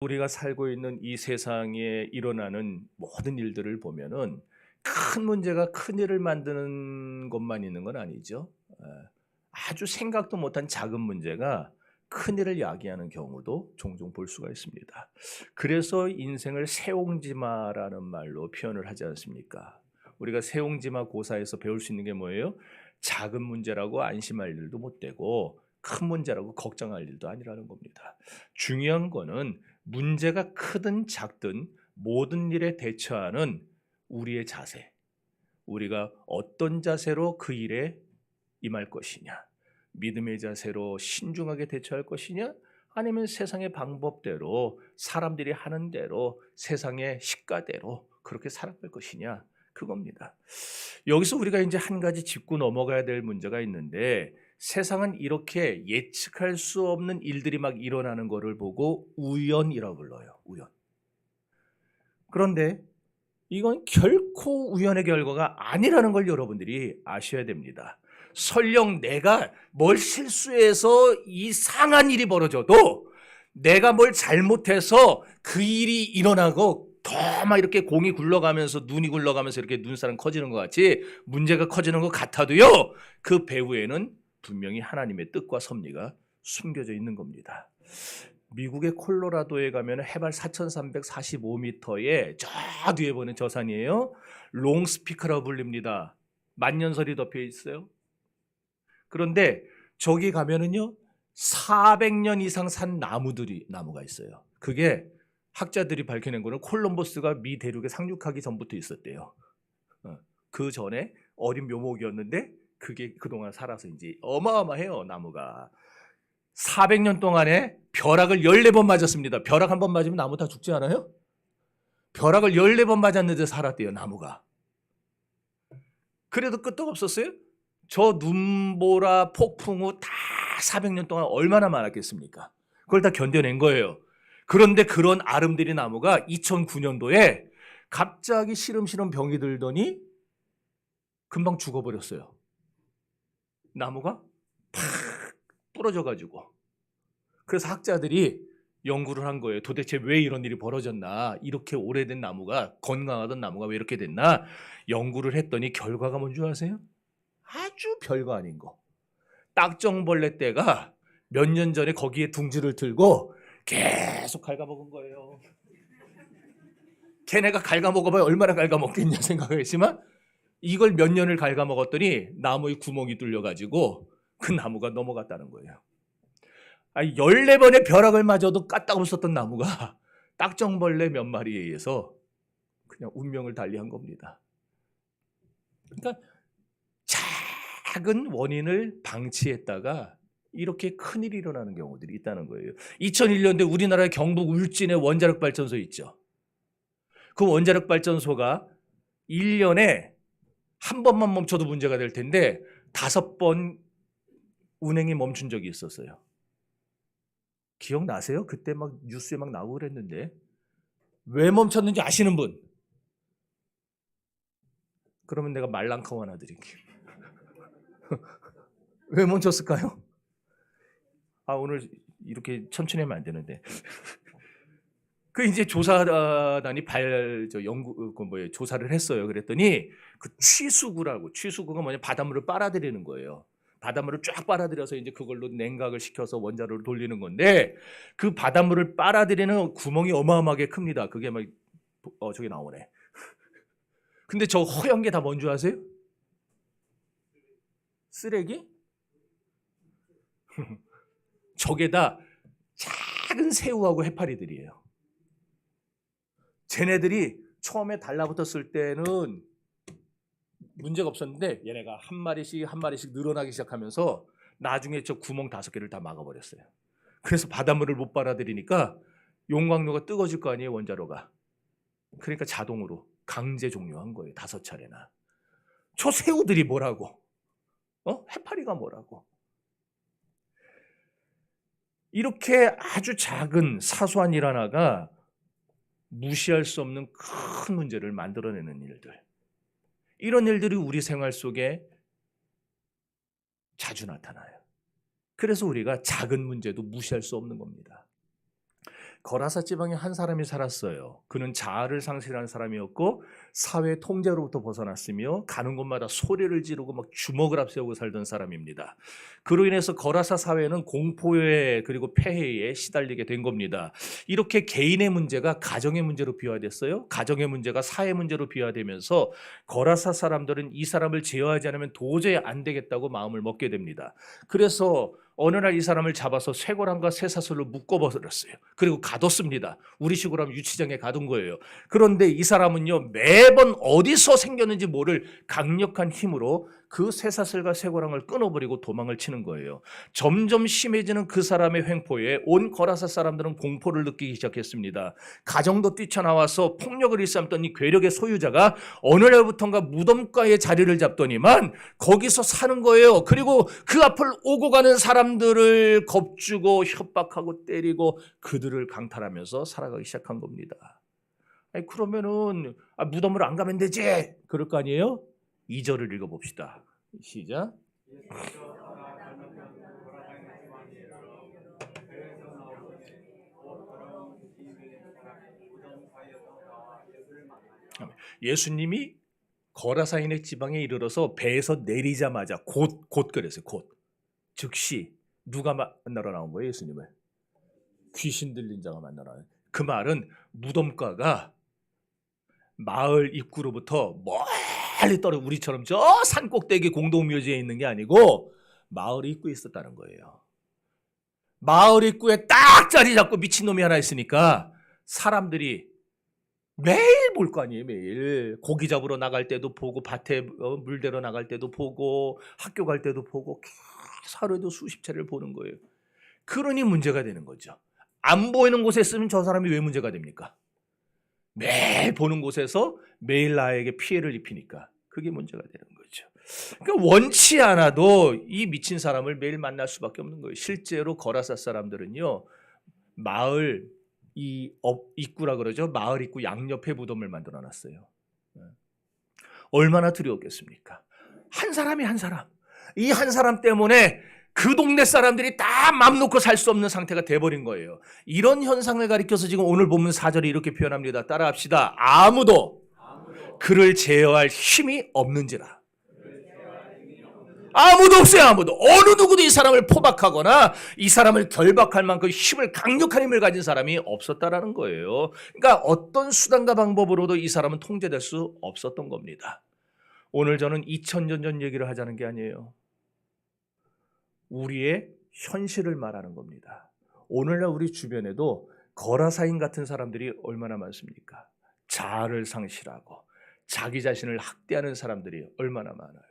우리가 살고 있는 이 세상에 일어나는 모든 일들을 보면은 큰 문제가 큰일을 만드는 것만 있는 건 아니죠. 아주 생각도 못한 작은 문제가 큰일을 야기하는 경우도 종종 볼 수가 있습니다. 그래서 인생을 세옹지마라는 말로 표현을 하지 않습니까? 우리가 세옹지마 고사에서 배울 수 있는 게 뭐예요? 작은 문제라고 안심할 일도 못 되고 큰 문제라고 걱정할 일도 아니라는 겁니다. 중요한 거는 문제가 크든 작든 모든 일에 대처하는 우리의 자세, 우리가 어떤 자세로 그 일에 임할 것이냐, 믿음의 자세로 신중하게 대처할 것이냐, 아니면 세상의 방법대로 사람들이 하는 대로 세상의 식가대로 그렇게 살아갈 것이냐, 그겁니다. 여기서 우리가 이제 한 가지 짚고 넘어가야 될 문제가 있는데, 세상은 이렇게 예측할 수 없는 일들이 막 일어나는 것을 보고 우연이라고 불러요. 우연. 그런데 이건 결코 우연의 결과가 아니라는 걸 여러분들이 아셔야 됩니다. 설령 내가 뭘 실수해서 이상한 일이 벌어져도, 내가 뭘 잘못해서 그 일이 일어나고 더 막 이렇게 공이 굴러가면서 눈이 굴러가면서 이렇게 눈사람 커지는 것 같이 문제가 커지는 것 같아도요, 그 배후에는 분명히 하나님의 뜻과 섭리가 숨겨져 있는 겁니다. 미국의 콜로라도에 가면 해발 4,345m에 저 뒤에 보는 저 산이에요. 롱스피크라고 불립니다. 만년설이 덮여 있어요. 그런데 저기 가면은요, 400년 이상 산 나무가 있어요. 그게 학자들이 밝혀낸 거는 콜럼버스가 미 대륙에 상륙하기 전부터 있었대요. 그 전에 어린 묘목이었는데 그게 그동안 살아서 이제 어마어마해요, 나무가. 400년 동안에 벼락을 14번 맞았습니다. 벼락 한 번 맞으면 나무 다 죽지 않아요? 벼락을 14번 맞았는데 살았대요, 나무가. 그래도 끄떡없었어요? 저 눈보라 폭풍 후 다 400년 동안 얼마나 많았겠습니까? 그걸 다 견뎌낸 거예요. 그런데 그런 아름드리 나무가 2009년도에 갑자기 시름시름 병이 들더니 금방 죽어버렸어요. 나무가 팍 부러져가지고. 그래서 학자들이 연구를 한 거예요. 도대체 왜 이런 일이 벌어졌나? 이렇게 오래된 나무가, 건강하던 나무가 왜 이렇게 됐나? 연구를 했더니 결과가 뭔지 아세요? 아주 별거 아닌 거. 딱정벌레 떼가 몇 년 전에 거기에 둥지를 틀고 계속 갉아먹은 거예요. 걔네가 갉아먹어봐야 얼마나 갉아먹겠냐 생각을 했지만, 이걸 몇 년을 갉아먹었더니 나무의 구멍이 뚫려가지고 그 나무가 넘어갔다는 거예요. 14번의 벼락을 맞아도 까딱없었던 나무가 딱정벌레 몇 마리에 의해서 그냥 운명을 달리한 겁니다. 그러니까 작은 원인을 방치했다가 이렇게 큰일이 일어나는 경우들이 있다는 거예요. 2001년도에 우리나라의 경북 울진의 원자력 발전소 있죠. 그 원자력 발전소가 1년에 한 번만 멈춰도 문제가 될 텐데 5번 운행이 멈춘 적이 있었어요. 기억나세요? 그때 막 뉴스에 막 나오고 그랬는데, 왜 멈췄는지 아시는 분? 그러면 내가 말랑카우 하나 드릴게요. 왜 멈췄을까요? 오늘 이렇게 천천히 하면 안 되는데. 그 이제 조사단이 조사를 했어요. 그랬더니 그 취수구가 뭐냐, 바닷물을 빨아들이는 거예요. 바닷물을 쫙 빨아들여서 이제 그걸로 냉각을 시켜서 원자로를 돌리는 건데, 그 바닷물을 빨아들이는 구멍이 어마어마하게 큽니다. 그게 막 저기 나오네. 근데 저 허연 게 다 뭔 줄 아세요? 쓰레기? 저게 다 작은 새우하고 해파리들이에요. 쟤네들이 처음에 달라붙었을 때는 문제가 없었는데, 얘네가 한 마리씩 늘어나기 시작하면서 나중에 저 구멍 5개를 다 막아버렸어요. 그래서 바닷물을 못 빨아들이니까 용광로가 뜨거워질 거 아니에요, 원자로가. 그러니까 자동으로 강제 종료한 거예요, 5차례나. 저 새우들이 뭐라고? 해파리가 뭐라고? 이렇게 아주 작은 사소한 일 하나가 무시할 수 없는 큰 문제를 만들어내는 일들. 이런 일들이 우리 생활 속에 자주 나타나요. 그래서 우리가 작은 문제도 무시할 수 없는 겁니다. 거라사 지방에 한 사람이 살았어요. 그는 자아를 상실한 사람이었고 사회 통제로부터 벗어났으며 가는 곳마다 소리를 지르고 막 주먹을 앞세우고 살던 사람입니다. 그로 인해서 거라사 사회는 공포에 그리고 폐해에 시달리게 된 겁니다. 이렇게 개인의 문제가 가정의 문제로 비화됐어요. 가정의 문제가 사회 문제로 비화되면서 거라사 사람들은 이 사람을 제어하지 않으면 도저히 안 되겠다고 마음을 먹게 됩니다. 그래서 어느 날 이 사람을 잡아서 쇠고랑과 쇠사슬로 묶어버렸어요. 그리고 가뒀습니다. 우리식으로 하면 유치장에 가둔 거예요. 그런데 이 사람은요, 매번 어디서 생겼는지 모를 강력한 힘으로 그 쇠사슬과 쇠고랑을 끊어버리고 도망을 치는 거예요. 점점 심해지는 그 사람의 횡포에 온 거라사 사람들은 공포를 느끼기 시작했습니다. 가정도 뛰쳐나와서 폭력을 일삼던 이 괴력의 소유자가 어느 날부턴가 무덤가에 자리를 잡더니만 거기서 사는 거예요. 그리고 그 앞을 오고 가는 사람들을 겁주고 협박하고 때리고 그들을 강탈하면서 살아가기 시작한 겁니다. 아니, 그러면은 무덤으로 안 가면 되지, 그럴 거 아니에요? 2절을 읽어봅시다. 시작. 예수님이 거라사인의 지방에 이르러서 배에서 내리자마자 곧 그랬어요. 곧 즉시 누가 만나러 나온 거예요? 예수님을 귀신 들린 자가 만나러 나온. 그 말은 무덤가가 마을 입구로부터 멀리 떨어, 우리처럼 저 산 꼭대기 공동묘지에 있는 게 아니고 마을 입구에 있었다는 거예요. 마을 입구에 딱 자리 잡고 미친놈이 하나 있으니까 사람들이 매일 볼 거 아니에요. 매일 고기 잡으러 나갈 때도 보고, 밭에 물대러 나갈 때도 보고, 학교 갈 때도 보고, 계속 하루에도 수십 차례를 보는 거예요. 그러니 문제가 되는 거죠. 안 보이는 곳에 있으면 저 사람이 왜 문제가 됩니까? 매일 보는 곳에서 매일 나에게 피해를 입히니까 그게 문제가 되는 거죠. 그러니까 원치 않아도 이 미친 사람을 매일 만날 수밖에 없는 거예요. 실제로 거라사 사람들은요, 마을 이 입구라 그러죠. 마을 입구 양옆에 무덤을 만들어 놨어요. 얼마나 두려웠겠습니까? 한 사람이 한 사람, 이 한 사람 때문에 그 동네 사람들이 다 맘 놓고 살 수 없는 상태가 돼버린 거예요. 이런 현상을 가리켜서 지금 오늘 본문 4절이 이렇게 표현합니다. 따라합시다. 아무도 그를 제어할 힘이 없는지라. 아무도 없어요. 아무도. 어느 누구도 이 사람을 포박하거나 이 사람을 결박할 만큼 강력한 힘을 가진 사람이 없었다라는 거예요. 그러니까 어떤 수단과 방법으로도 이 사람은 통제될 수 없었던 겁니다. 오늘 저는 2000년 전 얘기를 하자는 게 아니에요. 우리의 현실을 말하는 겁니다. 오늘날 우리 주변에도 거라사인 같은 사람들이 얼마나 많습니까? 자아를 상실하고 자기 자신을 학대하는 사람들이 얼마나 많아요.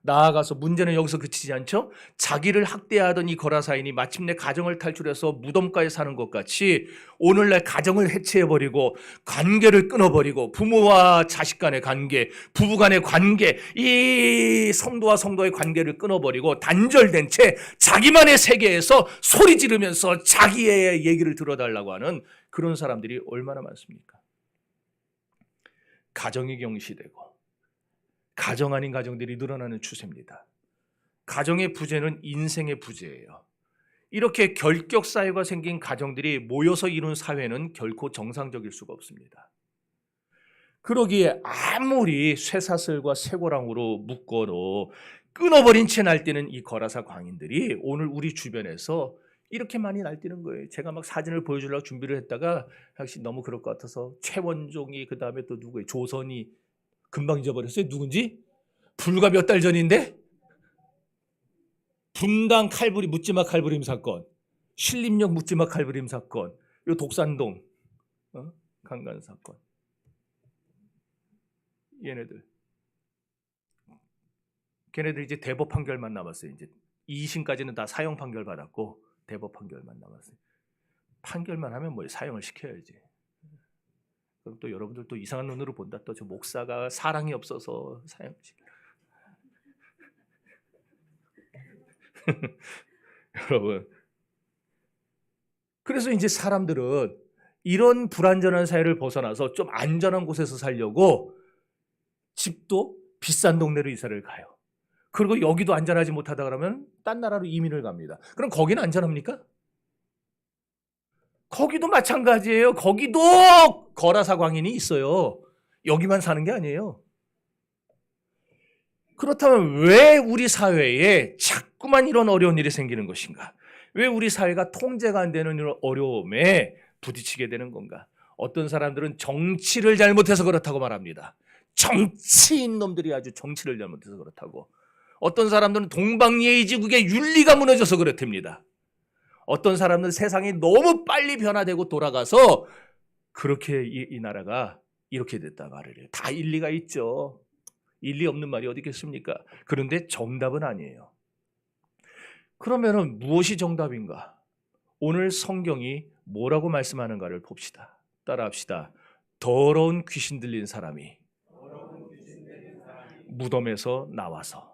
나아가서 문제는 여기서 그치지 않죠? 자기를 학대하던 이 거라사인이 마침내 가정을 탈출해서 무덤가에 사는 것 같이 오늘날 가정을 해체해버리고 관계를 끊어버리고 부모와 자식 간의 관계, 부부 간의 관계, 이 성도와 성도의 관계를 끊어버리고 단절된 채 자기만의 세계에서 소리 지르면서 자기의 얘기를 들어달라고 하는 그런 사람들이 얼마나 많습니까? 가정이 경시되고 가정 아닌 가정들이 늘어나는 추세입니다. 가정의 부재는 인생의 부재예요. 이렇게 결격 사회가 생긴 가정들이 모여서 이룬 사회는 결코 정상적일 수가 없습니다. 그러기에 아무리 쇠사슬과 쇠고랑으로 묶어도 끊어버린 채 날뛰는 이 거라사 광인들이 오늘 우리 주변에서 이렇게 많이 날뛰는 거예요. 제가 막 사진을 보여주려고 준비를 했다가 역시 너무 그럴 것 같아서 최원종이, 그 다음에 또 누구예요? 조선이, 금방 잊어버렸어요. 누군지? 불과 몇 달 전인데 분당 칼부림, 묻지마 칼부림 사건, 신림역 묻지마 칼부림 사건, 요 독산동 강간 사건, 걔네들 이제 대법 판결만 남았어요. 이제 2심까지는 다 사형 판결 받았고 대법 판결만 남았어요. 판결만 하면 뭐 사형을 시켜야지. 그럼 또 여러분들 또 이상한 눈으로 본다. 또 저 목사가 사랑이 없어서 사형시켜. 여러분, 그래서 이제 사람들은 이런 불안전한 사회를 벗어나서 좀 안전한 곳에서 살려고 집도 비싼 동네로 이사를 가요. 그리고 여기도 안전하지 못하다 그러면 딴 나라로 이민을 갑니다. 그럼 거기는 안전합니까? 거기도 마찬가지예요. 거기도 거라사 광인이 있어요. 여기만 사는 게 아니에요. 그렇다면 왜 우리 사회에 자꾸만 이런 어려운 일이 생기는 것인가? 왜 우리 사회가 통제가 안 되는 이런 어려움에 부딪히게 되는 건가? 어떤 사람들은 정치를 잘못해서 그렇다고 말합니다. 정치인 놈들이 아주 정치를 잘못해서 그렇다고. 어떤 사람들은 동방예의지국의 윤리가 무너져서 그렇답니다. 어떤 사람들은 세상이 너무 빨리 변화되고 돌아가서 그렇게 이 나라가 이렇게 됐다 말을 해요. 다 일리가 있죠. 일리 없는 말이 어디 있겠습니까? 그런데 정답은 아니에요. 그러면은 무엇이 정답인가? 오늘 성경이 뭐라고 말씀하는가를 봅시다. 따라합시다. 더러운 귀신 들린 사람이 무덤에서 나와서.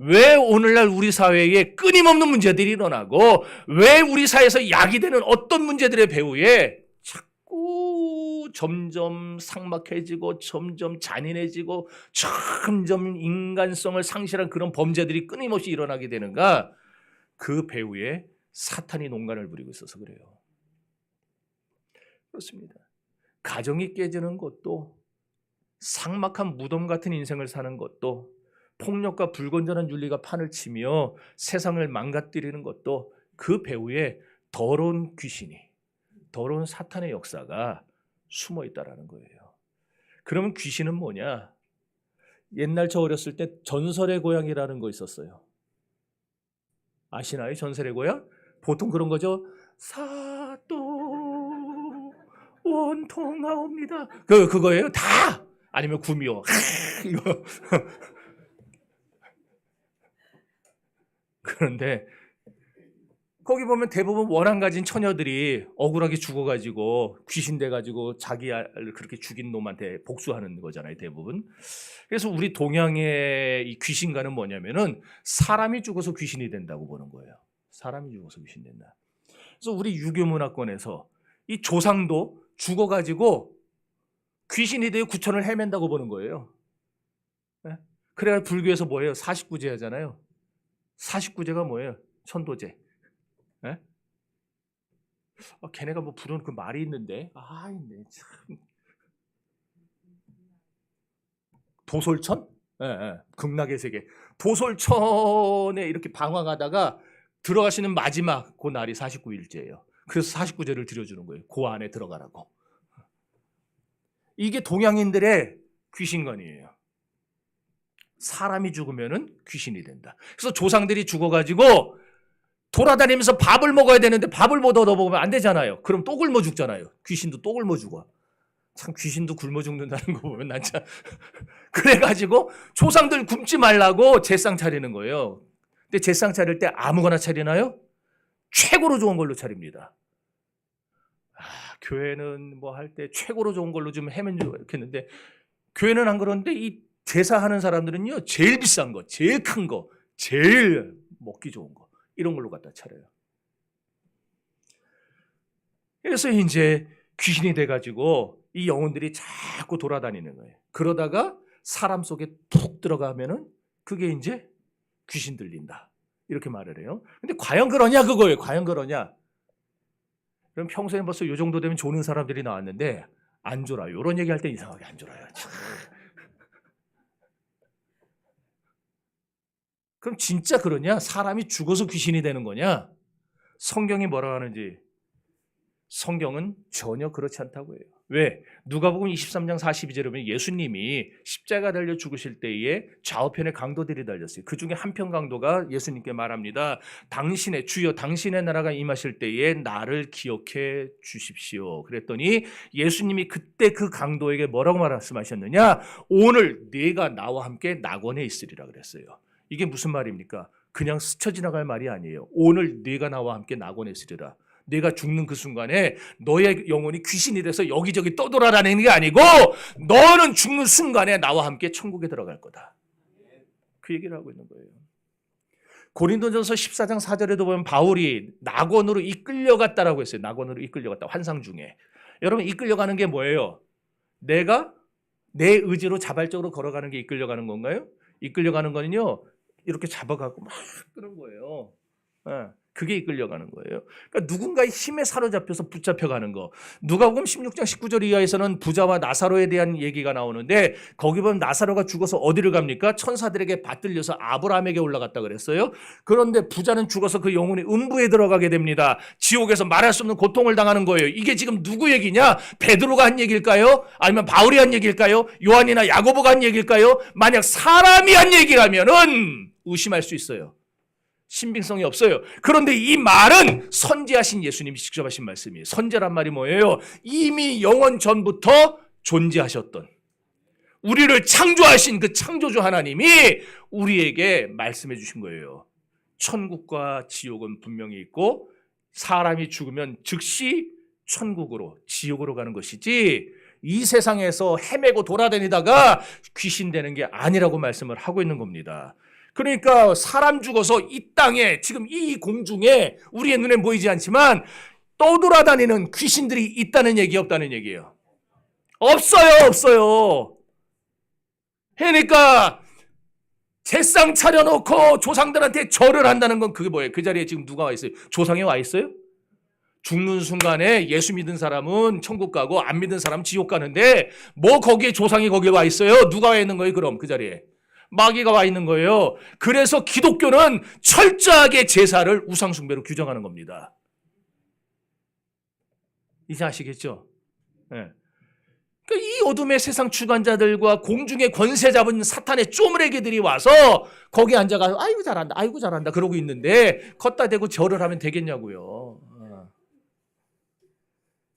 왜 오늘날 우리 사회에 끊임없는 문제들이 일어나고 왜 우리 사회에서 야기되는 어떤 문제들의 배후에 자꾸 점점 삭막해지고 점점 잔인해지고 점점 인간성을 상실한 그런 범죄들이 끊임없이 일어나게 되는가? 그 배후에 사탄이 농간을 부리고 있어서 그래요. 그렇습니다. 가정이 깨지는 것도 삭막한 무덤 같은 인생을 사는 것도 폭력과 불건전한 윤리가 판을 치며 세상을 망가뜨리는 것도 그 배후에 더러운 귀신이, 더러운 사탄의 역사가 숨어 있다라는 거예요. 그러면 귀신은 뭐냐? 옛날 저 어렸을 때 전설의 고향이라는 거 있었어요. 아시나요? 전설의 고향? 보통 그런 거죠. 사또 원통하옵니다. 그거예요. 다. 아니면 구미호. 이거. 그런데 거기 보면 대부분 원한 가진 처녀들이 억울하게 죽어가지고 귀신 돼가지고 자기 아를 그렇게 죽인 놈한테 복수하는 거잖아요, 대부분. 그래서 우리 동양의 이 귀신가는 뭐냐면은 사람이 죽어서 귀신이 된다고 보는 거예요. 사람이 죽어서 귀신 된다. 그래서 우리 유교 문화권에서 이 조상도 죽어가지고 귀신이 되어 구천을 헤맨다고 보는 거예요. 그래야 불교에서 뭐예요? 49제 하잖아요. 49제가 뭐예요? 천도제. 예? 걔네가 뭐 부르는 그 말이 있는데, 있네, 참. 도솔천? 극락의 세계. 도솔천에 이렇게 방황하다가 들어가시는 마지막 그 날이 49일째예요. 그래서 49제를 드려주는 거예요. 그 안에 들어가라고. 이게 동양인들의 귀신관이에요. 사람이 죽으면은 귀신이 된다. 그래서 조상들이 죽어가지고 돌아다니면서 밥을 먹어야 되는데 밥을 못 얻어먹으면 안 되잖아요. 그럼 또 굶어 죽잖아요. 귀신도 또 굶어 죽어. 참 귀신도 굶어 죽는다는 거 보면 난 참 그래가지고 조상들 굶지 말라고 제상 차리는 거예요. 근데 제상 차릴 때 아무거나 차리나요? 최고로 좋은 걸로 차립니다. 교회는 뭐 할 때 최고로 좋은 걸로 좀 해면 좋겠는데 교회는 안 그런데 이 제사하는 사람들은요 제일 비싼 거, 제일 큰 거, 제일 먹기 좋은 거 이런 걸로 갖다 차려요. 그래서 이제 귀신이 돼가지고 이 영혼들이 자꾸 돌아다니는 거예요. 그러다가 사람 속에 푹 들어가면은 그게 이제 귀신 들린다 이렇게 말을 해요. 근데 과연 그러냐 그거예요. 과연 그러냐? 그럼 평소에 벌써 요 정도 되면 조는 사람들이 나왔는데 안 졸아요. 이런 얘기할 때 이상하게 안 졸아요. 그럼 진짜 그러냐? 사람이 죽어서 귀신이 되는 거냐? 성경이 뭐라고 하는지 성경은 전혀 그렇지 않다고 해요. 왜? 누가복음 23장 42절에 보면 예수님이 십자가 달려 죽으실 때에 좌우편에 강도들이 달렸어요. 그 중에 한편 강도가 예수님께 말합니다. 당신의 주여 당신의 나라가 임하실 때에 나를 기억해 주십시오. 그랬더니 예수님이 그때 그 강도에게 뭐라고 말씀하셨느냐? 오늘 네가 나와 함께 낙원에 있으리라 그랬어요. 이게 무슨 말입니까? 그냥 스쳐 지나갈 말이 아니에요. 오늘 네가 나와 함께 낙원에 있으리라. 네가 죽는 그 순간에 너의 영혼이 귀신이 돼서 여기저기 떠돌아다니는 게 아니고 너는 죽는 순간에 나와 함께 천국에 들어갈 거다. 그 얘기를 하고 있는 거예요. 고린도전서 14장 4절에도 보면 바울이 낙원으로 이끌려갔다라고 했어요. 낙원으로 이끌려갔다. 환상 중에. 여러분 이끌려가는 게 뭐예요? 내가 내 의지로 자발적으로 걸어가는 게 이끌려가는 건가요? 이끌려가는 거는요. 이렇게 잡아가고 막 그런 거예요. 그게 이끌려가는 거예요. 그러니까 누군가의 힘에 사로잡혀서 붙잡혀가는 거. 누가복음 16장 19절 이하에서는 부자와 나사로에 대한 얘기가 나오는데 거기 보면 나사로가 죽어서 어디를 갑니까? 천사들에게 받들려서 아브라함에게 올라갔다 그랬어요. 그런데 부자는 죽어서 그 영혼이 음부에 들어가게 됩니다. 지옥에서 말할 수 없는 고통을 당하는 거예요. 이게 지금 누구 얘기냐? 베드로가 한 얘기일까요? 아니면 바울이 한 얘기일까요? 요한이나 야고보가 한 얘기일까요? 만약 사람이 한 얘기라면은 의심할 수 있어요. 신빙성이 없어요. 그런데 이 말은 선지하신 예수님이 직접 하신 말씀이에요. 선지란 말이 뭐예요? 이미 영원 전부터 존재하셨던 우리를 창조하신 그 창조주 하나님이 우리에게 말씀해 주신 거예요. 천국과 지옥은 분명히 있고 사람이 죽으면 즉시 천국으로 지옥으로 가는 것이지 이 세상에서 헤매고 돌아다니다가 귀신 되는 게 아니라고 말씀을 하고 있는 겁니다. 그러니까 사람 죽어서 이 땅에 지금 이 공중에 우리의 눈에 보이지 않지만 떠돌아다니는 귀신들이 있다는 얘기 없다는 얘기예요. 없어요. 그러니까 제상 차려놓고 조상들한테 절을 한다는 건 그게 뭐예요? 그 자리에 지금 누가 와 있어요? 조상이 와 있어요? 죽는 순간에 예수 믿은 사람은 천국 가고 안 믿은 사람은 지옥 가는데 뭐 거기에 조상이 거기에 와 있어요? 누가 와 있는 거예요? 그럼 그 자리에 마귀가 와 있는 거예요. 그래서 기독교는 철저하게 제사를 우상숭배로 규정하는 겁니다. 이제 아시겠죠? 네. 그러니까 이 어둠의 세상 주관자들과 공중의 권세 잡은 사탄의 쪼무레기들이 와서 거기 앉아가서 아이고 잘한다 그러고 있는데 걷다 대고 절을 하면 되겠냐고요.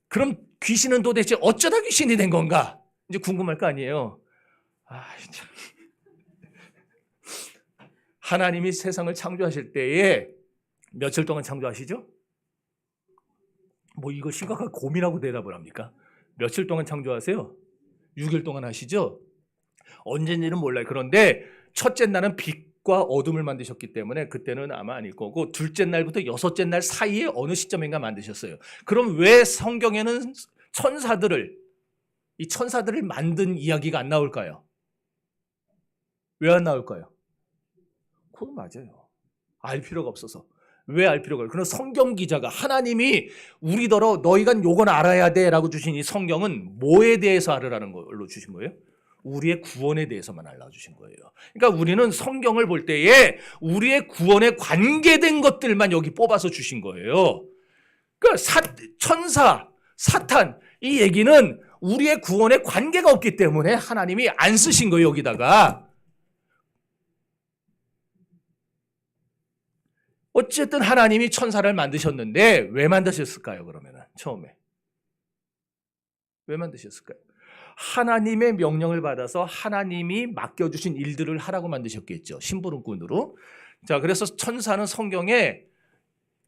그럼 귀신은 도대체 어쩌다 귀신이 된 건가? 이제 궁금할 거 아니에요. 참. 하나님이 세상을 창조하실 때에 며칠 동안 창조하시죠? 뭐 이거 심각하게 고민하고 대답을 합니까? 며칠 동안 창조하세요? 6일 동안 하시죠? 언제인지는 몰라요. 그런데 첫째 날은 빛과 어둠을 만드셨기 때문에 그때는 아마 아닐 거고 둘째 날부터 여섯째 날 사이에 어느 시점인가 만드셨어요. 그럼 왜 성경에는 이 천사들을 만든 이야기가 안 나올까요? 왜 안 나올까요? 그건 맞아요. 알 필요가 없어서. 왜 알 필요가 없어요? 그럼 성경 기자가 하나님이 우리더러 너희가 요건 알아야 돼 라고 주신 이 성경은 뭐에 대해서 알으라는 걸로 주신 거예요? 우리의 구원에 대해서만 알려주신 거예요. 그러니까 우리는 성경을 볼 때에 우리의 구원에 관계된 것들만 여기 뽑아서 주신 거예요. 그러니까 천사, 사탄 이 얘기는 우리의 구원에 관계가 없기 때문에 하나님이 안 쓰신 거예요. 여기다가. 어쨌든 하나님이 천사를 만드셨는데 왜 만드셨을까요? 그러면은 처음에 왜 만드셨을까요? 하나님의 명령을 받아서 하나님이 맡겨주신 일들을 하라고 만드셨겠죠. 심부름꾼으로. 자, 그래서 천사는 성경에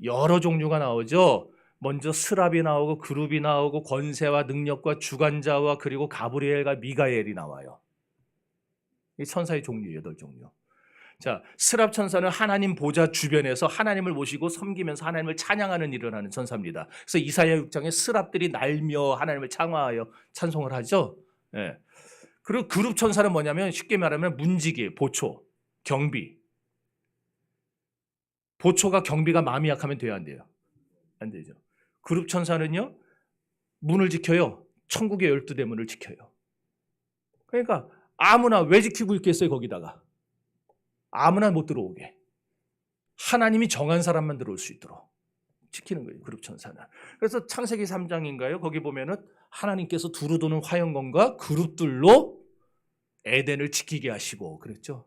여러 종류가 나오죠. 먼저 스랍이 나오고 그룹이 나오고 권세와 능력과 주관자와 그리고 가브리엘과 미가엘이 나와요. 이 천사의 종류 8종류. 자, 스랍 천사는 하나님 보좌 주변에서 하나님을 모시고 섬기면서 하나님을 찬양하는 일을 하는 천사입니다. 그래서 이사야 6장에 스랍들이 날며 하나님을 창화하여 찬송을 하죠. 예. 그리고 그룹 천사는 뭐냐면 쉽게 말하면 문지기, 보초, 경비. 보초가 경비가 마음이 약하면 돼요, 안 돼요? 안 되죠. 그룹 천사는요, 문을 지켜요. 천국의 12대문을 지켜요. 그러니까 아무나 왜 지키고 있겠어요, 거기다가. 아무나 못 들어오게. 하나님이 정한 사람만 들어올 수 있도록 지키는 거예요, 그룹 천사는. 그래서 창세기 3장인가요? 거기 보면은 하나님께서 두루 도는 화영검과 그룹들로 에덴을 지키게 하시고 그랬죠.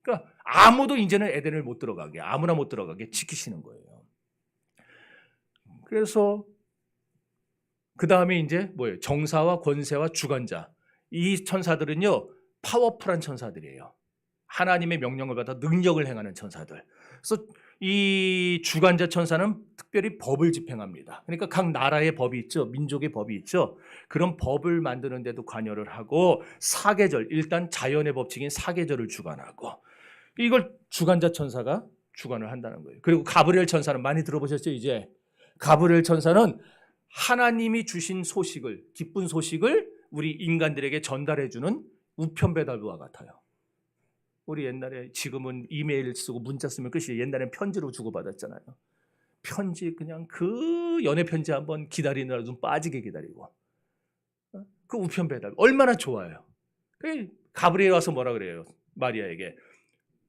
그러니까 아무도 이제는 에덴을 못 들어가게, 아무나 못 들어가게 지키시는 거예요. 그래서 그 다음에 이제 뭐예요? 정사와 권세와 주관자. 이 천사들은요, 파워풀한 천사들이에요. 하나님의 명령을 받아 능력을 행하는 천사들. 그래서 이 주관자 천사는 특별히 법을 집행합니다. 그러니까 각 나라의 법이 있죠. 민족의 법이 있죠. 그런 법을 만드는 데도 관여를 하고 사계절, 일단 자연의 법칙인 사계절을 주관하고 이걸 주관자 천사가 주관을 한다는 거예요. 그리고 가브리엘 천사는 많이 들어보셨죠? 이제 가브리엘 천사는 하나님이 주신 소식을, 기쁜 소식을 우리 인간들에게 전달해 주는 우편 배달부와 같아요. 우리 옛날에 지금은 이메일 쓰고 문자 쓰면 끝이에요. 옛날엔 편지로 주고받았잖아요. 편지 그냥 그 연애 편지 한번 기다리느라 눈 빠지게 기다리고 그 우편 배달 얼마나 좋아요. 가브리엘 와서 뭐라 그래요? 마리아에게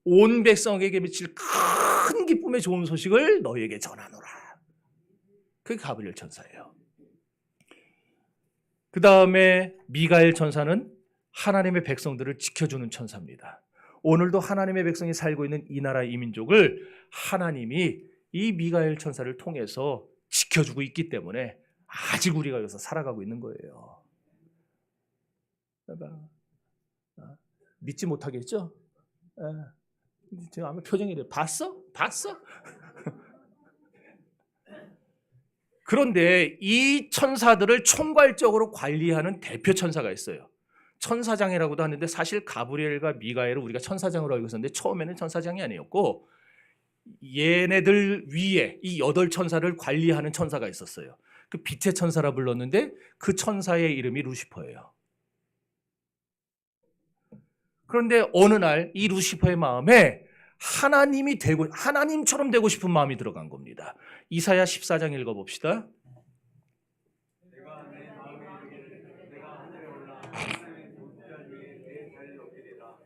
온 백성에게 미칠 큰 기쁨의 좋은 소식을 너희에게 전하노라. 그게 가브리엘 천사예요. 그 다음에 미가엘 천사는 하나님의 백성들을 지켜주는 천사입니다. 오늘도 하나님의 백성이 살고 있는 이 나라 이 민족을 하나님이 이 미가엘 천사를 통해서 지켜주고 있기 때문에 아직 우리가 여기서 살아가고 있는 거예요. 믿지 못하겠죠? 아마 표정이 이래. 봤어? 그런데 이 천사들을 총괄적으로 관리하는 대표 천사가 있어요. 천사장이라고도 하는데 사실 가브리엘과 미가엘을 우리가 천사장으로 알고 있었는데 처음에는 천사장이 아니었고 얘네들 위에 이 8천사를 관리하는 천사가 있었어요. 그 빛의 천사라 불렀는데 그 천사의 이름이 루시퍼예요. 그런데 어느 날 이 루시퍼의 마음에 하나님처럼 되고 싶은 마음이 들어간 겁니다. 이사야 14장 읽어봅시다. 내가 내 마음에 이르기를 내가 하늘에 올라 하나님의 보좌 위에 내 자리를 높이리라.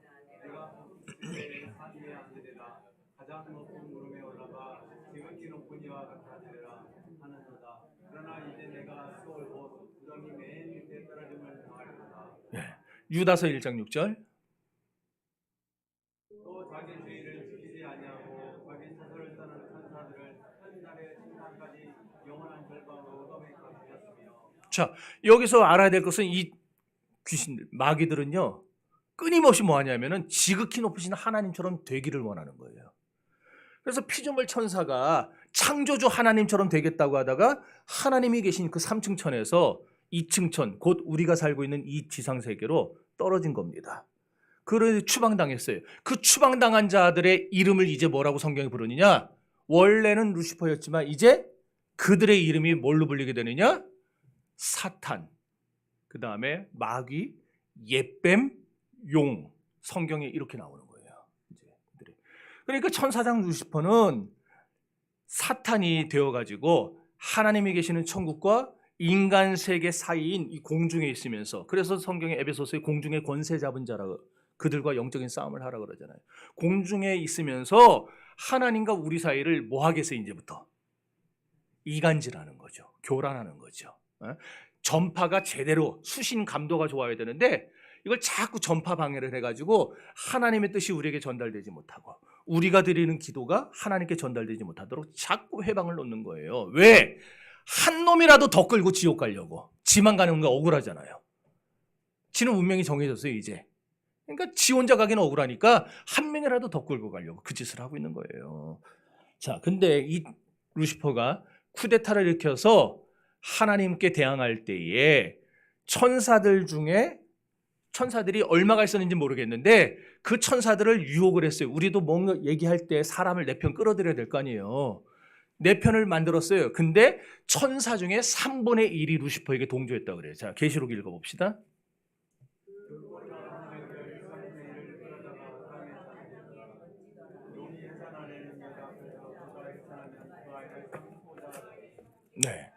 내가 내 산 위에 앉으리라. 가장 높은 무릎에 올라가 지극히 높은 이와 같아지리라 하는도다. 그러나 이제 내가 수월 곧 구덩이 맨 밑에 떨어짐을 당하리로다. 유다서 1장 6절. 또 자기 주의를 지키지 아니하고 자기 사소를 떠나는 천사들을 천날의 순간까지 영원한 절방으로 얻어내게 하셨으며. 자, 여기서 알아야 될 것은 이 귀신들, 마귀들은요 끊임없이 뭐 하냐면은 지극히 높으신 하나님처럼 되기를 원하는 거예요. 그래서 피조물 천사가 창조주 하나님처럼 되겠다고 하다가 하나님이 계신 그 3층 천에서 2층 천, 곧 우리가 살고 있는 이 지상세계로 떨어진 겁니다. 그래서 추방당했어요. 그 추방당한 자들의 이름을 이제 뭐라고 성경이 부르느냐? 원래는 루시퍼였지만 이제 그들의 이름이 뭘로 불리게 되느냐? 사탄, 그 다음에 마귀, 옅뱀, 용. 성경에 이렇게 나오는 거예요. 그러니까 천사장 루시퍼는 사탄이 되어가지고 하나님이 계시는 천국과 인간 세계 사이인 이 공중에 있으면서, 그래서 성경의 에베소서에 공중의 권세 잡은 자라고 그들과 영적인 싸움을 하라 그러잖아요. 공중에 있으면서 하나님과 우리 사이를 뭐 하겠어요? 이제부터 이간질하는 거죠. 교란하는 거죠. 전파가 제대로 수신 감도가 좋아야 되는데 이걸 자꾸 전파 방해를 해가지고 하나님의 뜻이 우리에게 전달되지 못하고 우리가 드리는 기도가 하나님께 전달되지 못하도록 자꾸 해방을 놓는 거예요. 왜? 한 놈이라도 더 끌고 지옥 가려고. 지만 가는 거 억울하잖아요. 지는 운명이 정해졌어요 이제. 그러니까 지 혼자 가기는 억울하니까 한 명이라도 더 끌고 가려고 그 짓을 하고 있는 거예요. 자, 근데 이 루시퍼가 쿠데타를 일으켜서 하나님께 대항할 때에 천사들이 얼마가 있었는지 모르겠는데 그 천사들을 유혹을 했어요. 우리도 뭔가 얘기할 때 사람을 내 편 끌어들여야 될 거 아니에요. 내 편을 만들었어요. 근데 천사 중에 3분의 1이 루시퍼에게 동조했다고 그래요. 자, 계시록 읽어봅시다. 네,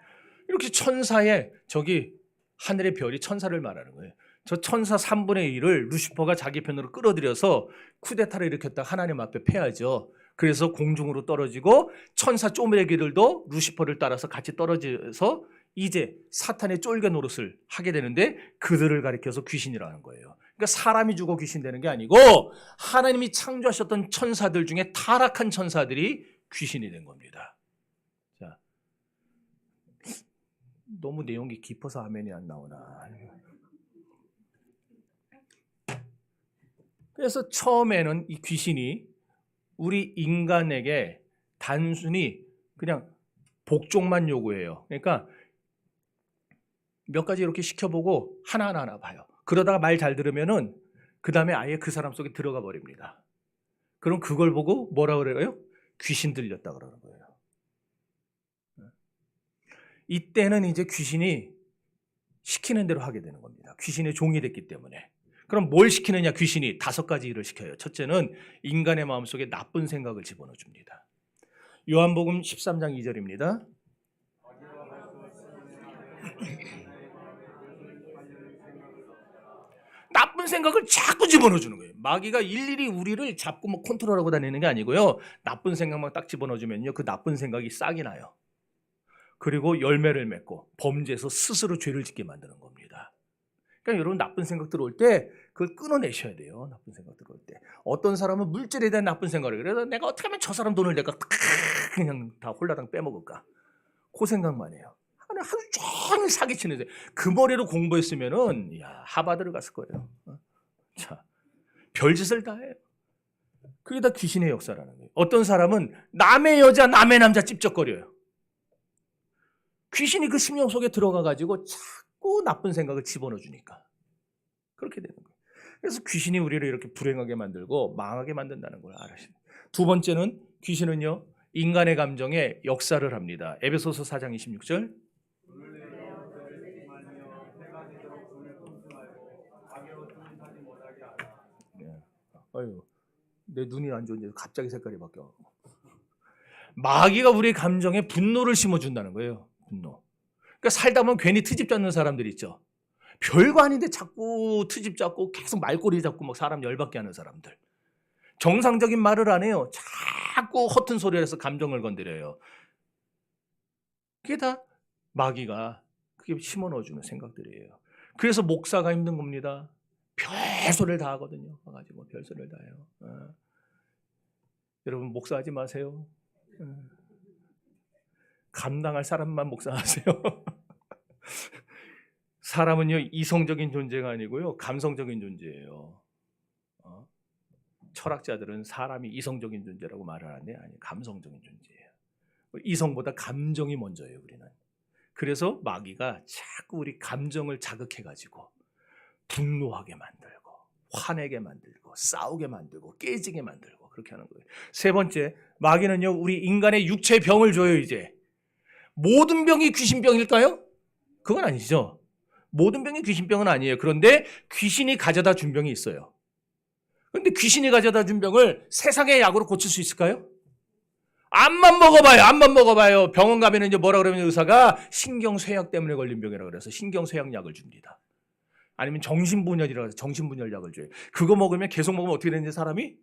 이렇게 천사의 저기 하늘의 별이 천사를 말하는 거예요. 저 천사 3분의 1을 루시퍼가 자기 편으로 끌어들여서 쿠데타를 일으켰다 하나님 앞에 패하죠. 그래서 공중으로 떨어지고 천사 쪼매기들도 루시퍼를 따라서 같이 떨어져서 이제 사탄의 쫄개 노릇을 하게 되는데 그들을 가리켜서 귀신이라는 거예요. 그러니까 사람이 죽어 귀신 되는 게 아니고 하나님이 창조하셨던 천사들 중에 타락한 천사들이 귀신이 된 겁니다. 자, 너무 내용이 깊어서 아멘이 안 나오나. 그래서 처음에는 이 귀신이 우리 인간에게 단순히 그냥 복종만 요구해요. 그러니까 몇 가지 이렇게 시켜보고 하나하나 봐요. 그러다가 말 잘 들으면은 그 다음에 아예 그 사람 속에 들어가 버립니다. 그럼 그걸 보고 뭐라 그래요? 귀신 들렸다 그러는 거예요. 이때는 이제 귀신이 시키는 대로 하게 되는 겁니다. 귀신의 종이 됐기 때문에. 그럼 뭘 시키느냐 귀신이 5가지 일을 시켜요. 첫째는 인간의 마음속에 나쁜 생각을 집어넣어 줍니다. 요한복음 13장 2절입니다. 나쁜 생각을 자꾸 집어넣어 주는 거예요. 마귀가 일일이 우리를 잡고 뭐 컨트롤하고 다니는 게 아니고요. 나쁜 생각만 딱 집어넣어 주면요. 그 나쁜 생각이 싹이 나요. 그리고 열매를 맺고 범죄에서 스스로 죄를 짓게 만드는 겁니다. 그러니까 여러분 나쁜 생각 들어올 때 그걸 끊어내셔야 돼요. 나쁜 생각 들어올 때. 어떤 사람은 물질에 대한 나쁜 생각을 그래서 내가 어떻게 하면 저 사람 돈을 내가 그냥 다 홀라당 빼먹을까. 그 생각만 해요. 하루 종일 사기치는데 그 머리로 공부했으면은 야, 하버드를 갔을 거예요. 자, 별짓을 다 해요. 그게 다 귀신의 역사라는 거예요. 어떤 사람은 남의 여자, 남의 남자 찝쩍거려요. 귀신이 그 심령 속에 들어가 가지고 자꾸 나쁜 생각을 집어넣어 주니까 그렇게 되는 거예요. 그래서 귀신이 우리를 이렇게 불행하게 만들고 망하게 만든다는 걸 알아야. 두 번째는 귀신은요 인간의 감정에 역사를 합니다. 에베소서 4장 26절. 아유, 내 눈이 안 좋은데 갑자기 색깔이 바뀌어. 마귀가 우리 감정에 분노를 심어준다는 거예요. 분노. 그러니까 살다 보면 괜히 트집 잡는 사람들 있죠. 별거 아닌데 자꾸 트집 잡고 계속 말꼬리 잡고 막 사람 열받게 하는 사람들. 정상적인 말을 안 해요. 자꾸 허튼 소리를 해서 감정을 건드려요. 그게 다 마귀가 그게 심어 넣어주는 생각들이에요. 그래서 목사가 힘든 겁니다. 별소리를 다 하거든요. 와가지고 별소리를 다 해요. 여러분 목사하지 마세요. 감당할 사람만 목사하세요. 사람은요 이성적인 존재가 아니고요 감성적인 존재예요. 철학자들은 사람이 이성적인 존재라고 말을 하는데 아니 감성적인 존재예요. 이성보다 감정이 먼저예요 우리는. 그래서 마귀가 자꾸 우리 감정을 자극해가지고 분노하게 만들고 화내게 만들고 싸우게 만들고 깨지게 만들고 그렇게 하는 거예요. 세 번째, 마귀는요 우리 인간의 육체 병을 줘요. 이제 모든 병이 귀신병일까요? 그건 아니죠. 모든 병이 귀신병은 아니에요. 그런데 귀신이 가져다 준 병이 있어요. 그런데 귀신이 가져다 준 병을 세상의 약으로 고칠 수 있을까요? 암만 먹어봐요. 암만 먹어봐요. 병원 가면은 이제 뭐라 그러면 의사가 신경쇠약 때문에 걸린 병이라고 그래서 신경쇠약약을 줍니다. 아니면 정신분열이라고 해서 정신분열약을 줘요. 그거 먹으면 계속 먹으면 어떻게 되는지 사람이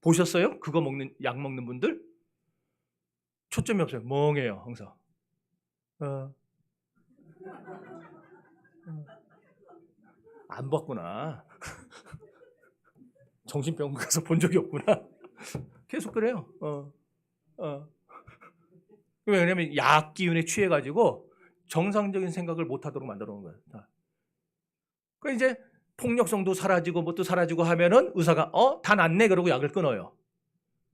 보셨어요? 그거 먹는 약 먹는 분들 초점이 없어요. 멍해요 항상. 안 봤구나. 정신병원 가서 본 적이 없구나. 계속 그래요. 왜냐면 약 기운에 취해가지고 정상적인 생각을 못하도록 만들어 놓은 거예요. 그 이제 폭력성도 사라지고 뭣도 사라지고 하면은 의사가 다 낫네 그러고 약을 끊어요.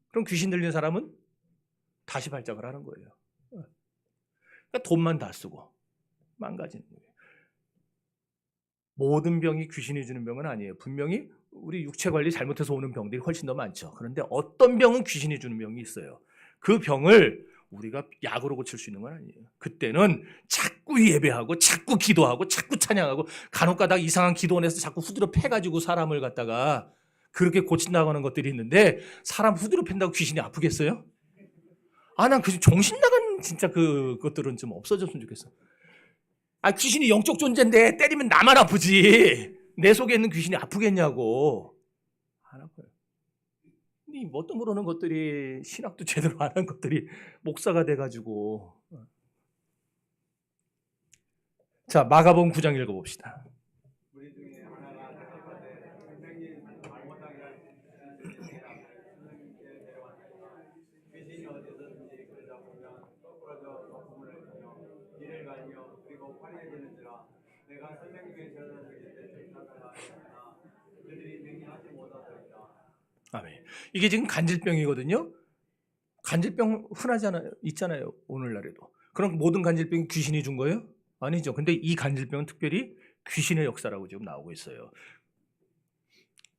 그럼 귀신 들린 사람은 다시 발작을 하는 거예요. 그러니까 돈만 다 쓰고 망가지는 거예요. 모든 병이 귀신이 주는 병은 아니에요. 분명히 우리 육체 관리 잘못해서 오는 병들이 훨씬 더 많죠. 그런데 어떤 병은 귀신이 주는 병이 있어요. 그 병을 우리가 약으로 고칠 수 있는 건 아니에요. 그때는 자꾸 예배하고 자꾸 기도하고 자꾸 찬양하고 간혹가다가 이상한 기도원에서 자꾸 후드려 패가지고 사람을 갖다가 그렇게 고친다고 하는 것들이 있는데 사람 후드려 팬다고 귀신이 아프겠어요? 난 그 정신 나간 진짜 그것들은 좀 없어졌으면 좋겠어. 귀신이 영적 존재인데 때리면 나만 아프지. 내 속에 있는 귀신이 아프겠냐고. 안 아파요. 이 뭣도 모르는 것들이 신학도 제대로 안 한 것들이 목사가 돼가지고. 자, 마가복음 9장 읽어봅시다. 아멘. 이게 지금 간질병이거든요. 간질병 흔하잖아요. 있잖아요. 오늘날에도. 그럼 모든 간질병이 귀신이 준 거예요? 아니죠. 근데 이 간질병은 특별히 귀신의 역사라고 지금 나오고 있어요.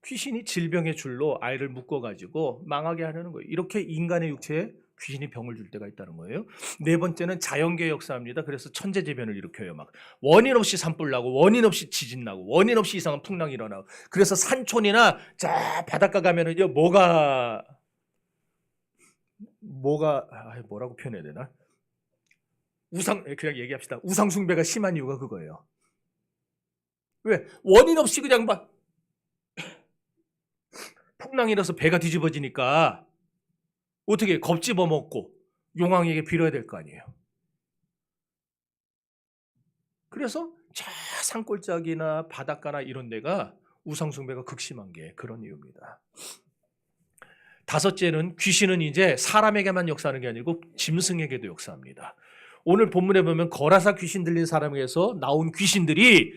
귀신이 질병의 줄로 아이를 묶어가지고 망하게 하려는 거예요. 이렇게 인간의 육체에 귀신이 병을 줄 때가 있다는 거예요. 네 번째는 자연계의 역사입니다. 그래서 천재지변을 일으켜요. 막 원인 없이 산불 나고 원인 없이 지진 나고 원인 없이 이상한 풍랑이 일어나고. 그래서 산촌이나 저 바닷가 가면은요 뭐라고 표현해야 되나? 그냥 얘기합시다. 우상 숭배가 심한 이유가 그거예요. 왜? 원인 없이 그냥 막 풍랑이 일어서 배가 뒤집어지니까 어떻게 겁집어 먹고 용왕에게 빌어야 될 거 아니에요. 그래서 저 산골짜기나 바닷가나 이런 데가 우상 숭배가 극심한 게 그런 이유입니다. 다섯째는 귀신은 이제 사람에게만 역사하는 게 아니고 짐승에게도 역사합니다. 오늘 본문에 보면 거라사 귀신 들린 사람에게서 나온 귀신들이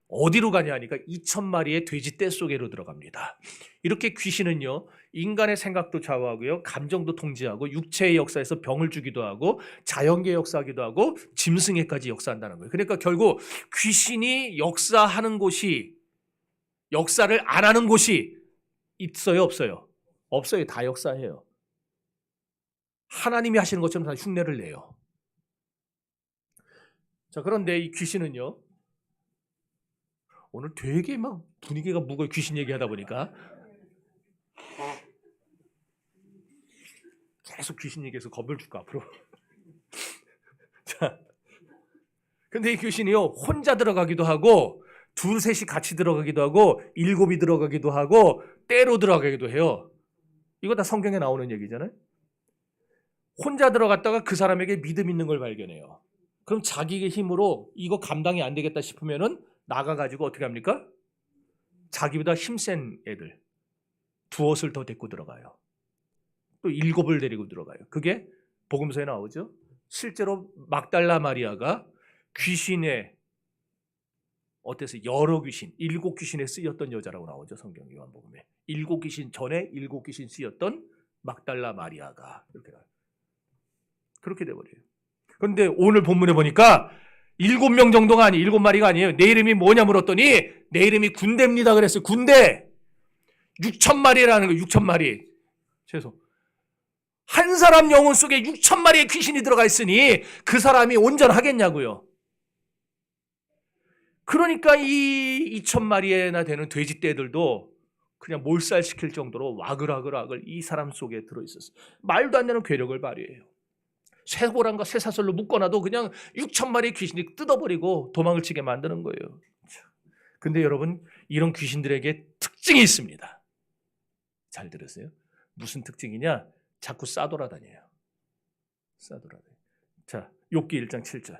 어디로 가냐 하니까 2,000마리의 돼지 떼 속에로 들어갑니다. 이렇게 귀신은요, 인간의 생각도 좌우하고요, 감정도 통제하고, 육체의 역사에서 병을 주기도 하고, 자연계 역사하기도 하고, 짐승에까지 역사한다는 거예요. 그러니까 결국 귀신이 역사하는 곳이, 역사를 안 하는 곳이 있어요, 없어요? 없어요. 다 역사해요. 하나님이 하시는 것처럼 다 흉내를 내요. 자, 그런데 이 귀신은요, 오늘 되게 막 분위기가 무거워. 귀신 얘기하다 보니까 계속 귀신 얘기해서 겁을 줄까 앞으로. 자, 근데 이 귀신이요 혼자 들어가기도 하고 둘 셋이 같이 들어가기도 하고 일곱이 들어가기도 하고 때로 들어가기도 해요. 이거 다 성경에 나오는 얘기잖아요. 혼자 들어갔다가 그 사람에게 믿음 있는 걸 발견해요. 그럼 자기의 힘으로 이거 감당이 안 되겠다 싶으면은 나가가지고 어떻게 합니까? 자기보다 힘센 애들 두엇을 더 데리고 들어가요. 또 일곱을 데리고 들어가요. 그게 복음서에 나오죠. 실제로 막달라 마리아가 귀신에 어때서 여러 귀신, 일곱 귀신에 쓰였던 여자라고 나오죠. 성경 요한복음에. 일곱 귀신 전에 일곱 귀신 쓰였던 막달라 마리아가 그렇게 돼버려요. 그런데 오늘 본문에 보니까 7명 정도가 아니에요. 7마리가 아니에요. 내 이름이 뭐냐 물었더니 내 이름이 군대입니다 그랬어요. 군대. 6,000마리라는 거예요. 6,000마리. 죄송. 한 사람 영혼 속에 6,000마리의 귀신이 들어가 있으니 그 사람이 온전하겠냐고요. 그러니까 이 2,000마리나 되는 돼지떼들도 그냥 몰살시킬 정도로 와글와글 이 사람 속에 들어있었어요. 말도 안 되는 괴력을 발휘해요. 쇠고랑과 쇠사슬로 묶어놔도 그냥 6,000마리의 귀신이 뜯어버리고 도망을 치게 만드는 거예요. 근데 여러분, 이런 귀신들에게 특징이 있습니다. 잘 들으세요. 무슨 특징이냐? 자꾸 싸돌아다녀요. 싸돌아다녀요. 자, 욥기 1장 7절.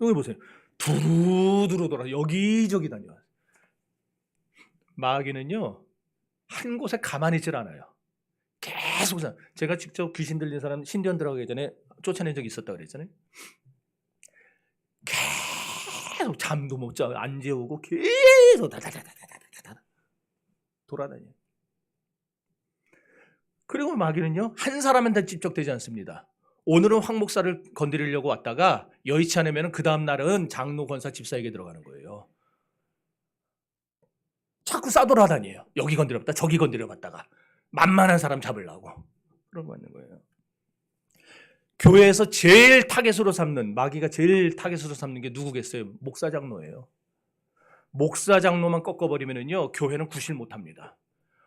여기 보세요. 두루두루 돌아 여기저기 다녀요. 마귀는요 한 곳에 가만히 있질 않아요. 계속 제가 직접 귀신 들린 사람 신전 들어가기 전에 쫓아낸 적이 있었다고 그랬잖아요. 계속 잠도 못 자고 안 재우고 계속 다다다다다다다 돌아다녀요. 그리고 마귀는요 한 사람한테 집적되지 않습니다. 오늘은 황 목사를 건드리려고 왔다가 여의치 않으면 그 다음 날은 장로, 권사, 집사에게 들어가는 거예요. 자꾸 싸돌아다녀요. 여기 건드려봤다 저기 건드려봤다가 만만한 사람 잡으려고 그런 거 있는 거예요. 교회에서 제일 타겟으로 삼는, 마귀가 제일 타겟으로 삼는 게 누구겠어요? 목사, 장로예요. 목사, 장로만 꺾어버리면은요 교회는 구실 못합니다.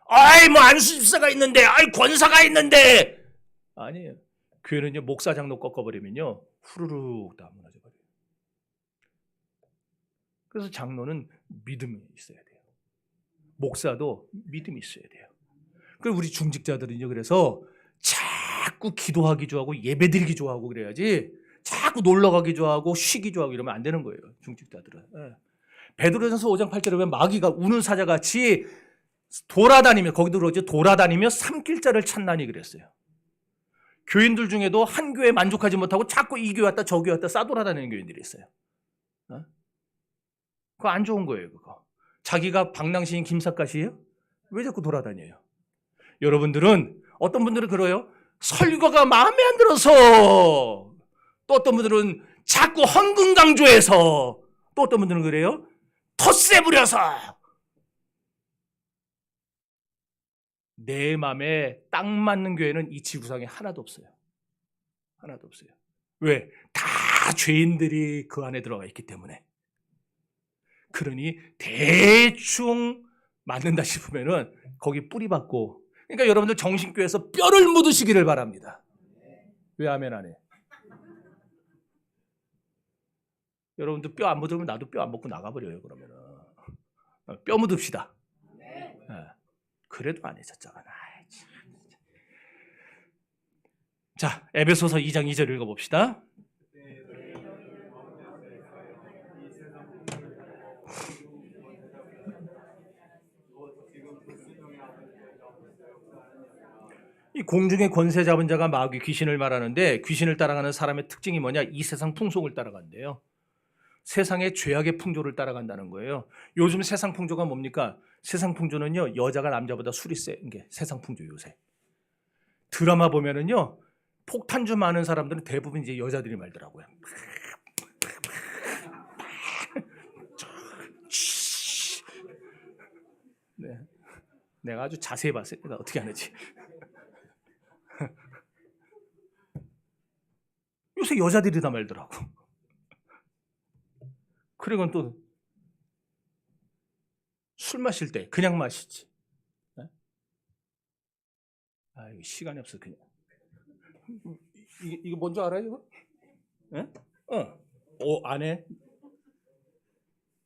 아이 뭐 안수 집사가 있는데, 아이 권사가 있는데, 아니에요. 교회는요 목사, 장로 꺾어버리면요 후루룩 다 무너져 버려요. 그래서 장로는 믿음이 있어야 돼요. 목사도 믿음이 있어야 돼요. 그리고 우리 중직자들은요 그래서 자꾸 기도하기 좋아하고 예배드리기 좋아하고 그래야지 자꾸 놀러가기 좋아하고 쉬기 좋아하고 이러면 안 되는 거예요. 중직자들은. 네. 베드로전서 5장 8절에 보면 마귀가 우는 사자같이 돌아다니며, 거기도 그러죠, 돌아다니며 삼킬자를 찾나니 그랬어요. 교인들 중에도 한 교회에 만족하지 못하고 자꾸 이 교회 왔다 저 교회 왔다 싸돌아다니는 교인들이 있어요. 그거 안 좋은 거예요. 그거. 자기가 방랑시인 김삿갓이에요? 왜 자꾸 돌아다녀요? 여러분들은, 어떤 분들은 그래요. 설교가 마음에 안 들어서, 또 어떤 분들은 자꾸 헌금 강조해서 또 어떤 분들은 그래요. 텃세 부려서. 내 마음에 딱 맞는 교회는 이 지구상에 하나도 없어요. 하나도 없어요. 왜? 다 죄인들이 그 안에 들어가 있기 때문에. 그러니 대충 맞는다 싶으면은 거기 뿌리 받고. 그러니까 여러분들 정신교회에서 뼈를 묻으시기를 바랍니다. 왜 아멘 안 해? 여러분들 뼈 안 묻으면 나도 뼈 안 먹고 나가버려요. 그러면은 뼈 묻읍시다. 네. 그래도 안 해졌잖아. 자, 에베소서 2장 2절 읽어봅시다. 이 공중의 권세 잡은 자가 마귀 귀신을 말하는데 귀신을 따라가는 사람의 특징이 뭐냐? 이 세상 풍속을 따라간대요. 세상의 죄악의 풍조를 따라간다는 거예요. 요즘 세상 풍조가 뭡니까? 세상 풍조는요, 여자가 남자보다 술이 센 게 세상 풍조 요새. 드라마 보면은요, 폭탄주 많은 사람들은 대부분 이제 여자들이 말더라고요. 네. 내가 아주 자세히 봤어요. 내가 어떻게 하는지. 요새 여자들이 다 말더라고. 그리고 또 술 마실 때 그냥 마시지. 네? 아, 이거 시간이 없어 그냥. 이거 뭔지 알아요? 이거? 네? 안에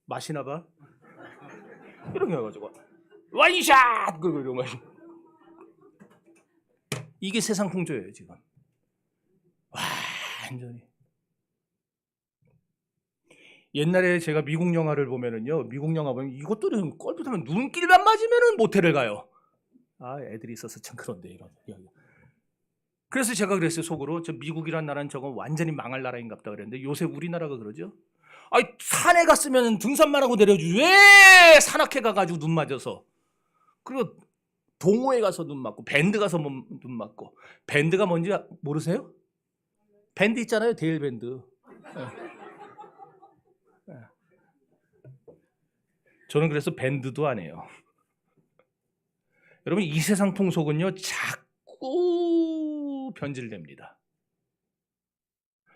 마시나 봐. 이런 게 해가지고 와이샷 그러고 마시. 이게 세상 풍조예요 지금. 완전히. 옛날에 제가 미국 영화를 보면은요, 미국 영화 보면 이것들은 껄부터면 눈길만 맞으면은 모텔을 가요. 아, 애들이 있어서 참 그런데 이런. 그래서 제가 그랬어요 속으로. 저 미국이란 나라는 저건 완전히 망할 나라인갑다 그랬는데 요새 우리나라가 그러죠. 아니 산에 갔으면 등산만 하고 내려주지 왜 산악회 가가지고 눈 맞아서. 그리고 동호회 가서 눈 맞고 밴드 가서 눈 맞고. 밴드가 뭔지 모르세요? 밴드 있잖아요, 데일 밴드. 저는 그래서 밴드도 안 해요. 여러분 이 세상 풍속은요 자꾸 변질됩니다.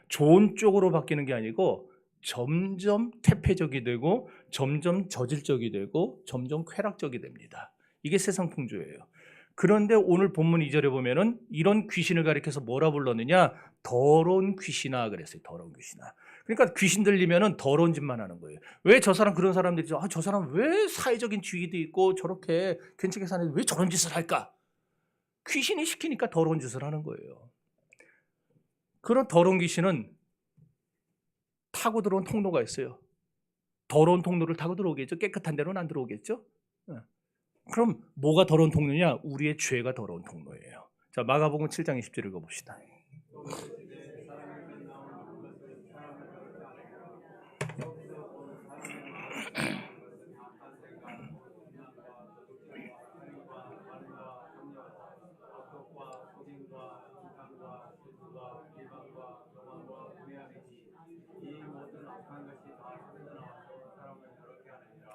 좋은 쪽으로 바뀌는 게 아니고 점점 퇴폐적이 되고 점점 저질적이 되고 점점 쾌락적이 됩니다. 이게 세상 풍조예요. 그런데 오늘 본문 2절에 보면은 이런 귀신을 가리켜서 뭐라 불렀느냐? 더러운 귀신아 그랬어요. 더러운 귀신아. 그러니까 귀신 들리면은 더러운 짓만 하는 거예요. 왜 저 사람 그런 사람들이 저 사람 왜 사회적인 지위도 있고 저렇게 괜찮게 사는데 왜 저런 짓을 할까? 귀신이 시키니까 더러운 짓을 하는 거예요. 그런 더러운 귀신은 타고 들어온 통로가 있어요. 더러운 통로를 타고 들어오겠죠. 깨끗한 데로는 안 들어오겠죠. 그럼 뭐가 더러운 통로냐? 우리의 죄가 더러운 통로예요. 자, 마가복음 7장 20절 읽어봅시다.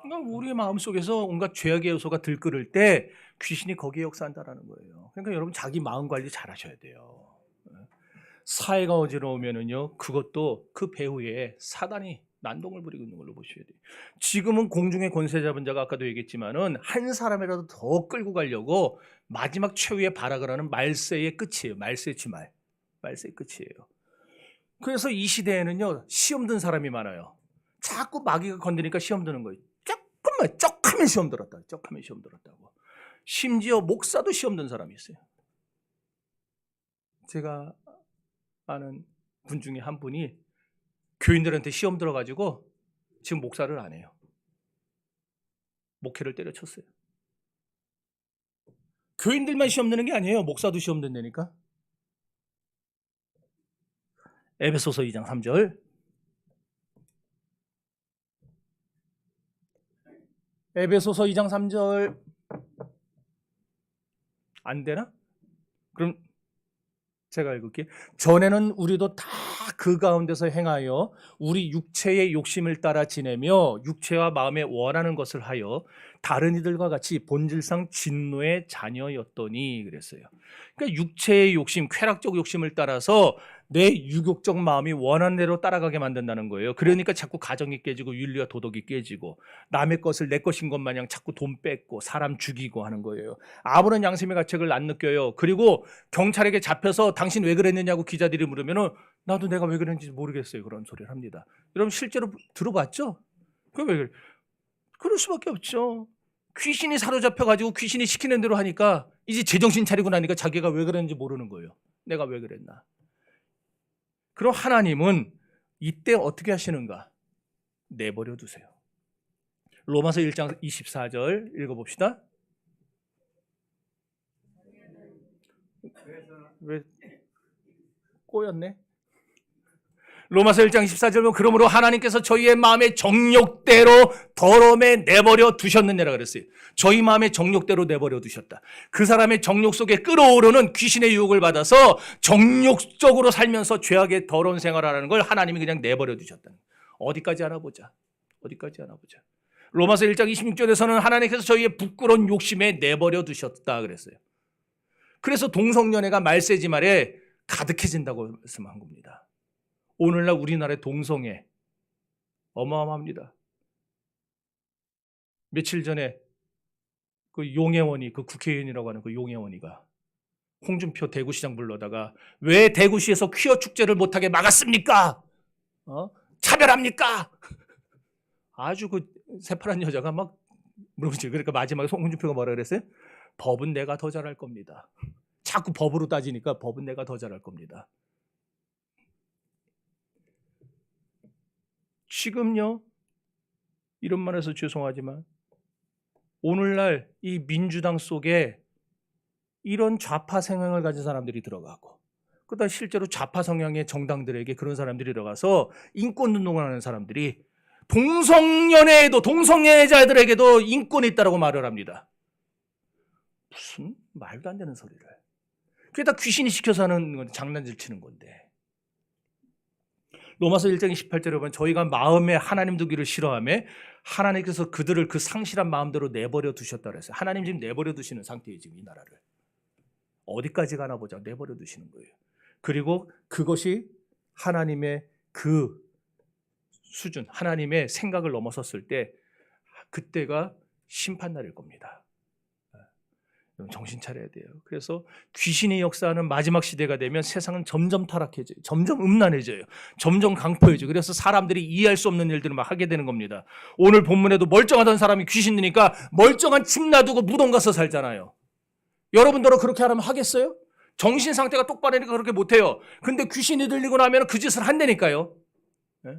그러니까 우리의 마음속에서 온갖 죄악의 요소가 들끓을 때 귀신이 거기에 역사한다라는 거예요. 그러니까 여러분 자기 마음 관리 잘 하셔야 돼요. 사회가 어지러우면은요, 그것도 그 배후에 사단이 난동을 부리고 있는 걸로 보셔야 돼요. 지금은 공중의 권세 잡은 자가 아까도 얘기했지만은 한 사람이라도 더 끌고 가려고 마지막 최후의 발악을 하는 말세의 끝이에요. 말세의 치말. 말세의 끝이에요. 그래서 이 시대에는요, 시험 든 사람이 많아요. 자꾸 마귀가 건드니까 시험 드는 거예요. 조금만 쩍하면 시험 들었다. 쩍하면 시험 들었다고. 심지어 목사도 시험 든 사람이 있어요. 제가 아는 분 중에 한 분이 교인들한테 시험 들어가지고 지금 목사를 안 해요. 목회를 때려쳤어요. 교인들만 시험 드는 게 아니에요. 목사도 시험 된다니까. 에베소서 2장 3절. 에베소서 2장 3절. 안 되나? 그럼 제가 읽을게요. 전에는 우리도 다 그 가운데서 행하여 우리 육체의 욕심을 따라 지내며 육체와 마음에 원하는 것을 하여 다른 이들과 같이 본질상 진노의 자녀였더니 그랬어요. 그러니까 육체의 욕심, 쾌락적 욕심을 따라서 내 유욕적 마음이 원하는 대로 따라가게 만든다는 거예요. 그러니까 자꾸 가정이 깨지고 윤리와 도덕이 깨지고 남의 것을 내 것인 것 마냥 자꾸 돈 뺏고 사람 죽이고 하는 거예요. 아무런 양심의 가책을 안 느껴요. 그리고 경찰에게 잡혀서 당신 왜 그랬느냐고 기자들이 물으면은 나도 내가 왜 그랬는지 모르겠어요. 그런 소리를 합니다. 여러분 실제로 들어봤죠? 왜 그래? 그럴 수밖에 없죠. 귀신이 사로잡혀가지고 귀신이 시키는 대로 하니까 이제 제정신 차리고 나니까 자기가 왜 그랬는지 모르는 거예요. 내가 왜 그랬나. 그럼 하나님은 이때 어떻게 하시는가? 내버려 두세요. 로마서 1장 24절 읽어봅시다. 왜 꼬였네? 로마서 1장 24절 보면 그러므로 하나님께서 저희의 마음의 정욕대로 더러움에 내버려 두셨느냐라 그랬어요. 저희 마음의 정욕대로 내버려 두셨다. 그 사람의 정욕 속에 끌어오르는 귀신의 유혹을 받아서 정욕적으로 살면서 죄악의 더러운 생활을 하는 걸 하나님이 그냥 내버려 두셨다. 어디까지 하나 보자. 어디까지 하나 보자. 로마서 1장 26절에서는 하나님께서 저희의 부끄러운 욕심에 내버려 두셨다 그랬어요. 그래서 동성연애가 말세지 말에 가득해진다고 말씀한 겁니다. 오늘날 우리나라의 동성애 어마어마합니다. 며칠 전에 그 용혜원이 그 국회의원이라고 하는 그 용혜원이가 홍준표 대구시장 불러다가 왜 대구시에서 퀴어 축제를 못하게 막았습니까? 차별합니까? 아주 그 새파란 여자가 막 물어보지. 그러니까 마지막에 홍준표가 뭐라 그랬어요? 법은 내가 더 잘할 겁니다. 자꾸 법으로 따지니까 법은 내가 더 잘할 겁니다. 지금요, 이런 말해서 죄송하지만 오늘날 이 민주당 속에 이런 좌파 성향을 가진 사람들이 들어가고 그다음 실제로 좌파 성향의 정당들에게 그런 사람들이 들어가서 인권운동을 하는 사람들이 동성연애에도 동성애자들에게도 인권이 있다고 말을 합니다. 무슨 말도 안 되는 소리를. 그게 다 귀신이 시켜서 하는 건 장난질 치는 건데. 로마서 1장 28절에 보면 저희가 마음에 하나님 두기를 싫어하며 하나님께서 그들을 그 상실한 마음대로 내버려 두셨다 그랬어요. 하나님 지금 내버려 두시는 상태예요. 지금 이 나라를. 어디까지 가나 보자. 내버려 두시는 거예요. 그리고 그것이 하나님의 그 수준, 하나님의 생각을 넘어섰을 때 그때가 심판날일 겁니다. 정신 차려야 돼요. 그래서 귀신이 역사하는 마지막 시대가 되면 세상은 점점 타락해져요. 점점 음란해져요. 점점 강포해져요. 그래서 사람들이 이해할 수 없는 일들을 막 하게 되는 겁니다. 오늘 본문에도 멀쩡하던 사람이 귀신 드니까 멀쩡한 집 놔두고 무덤 가서 살잖아요. 여러분들은 그렇게 하면 하겠어요? 정신 상태가 똑바르니까 그렇게 못해요. 근데 귀신이 들리고 나면 그 짓을 한다니까요. 네?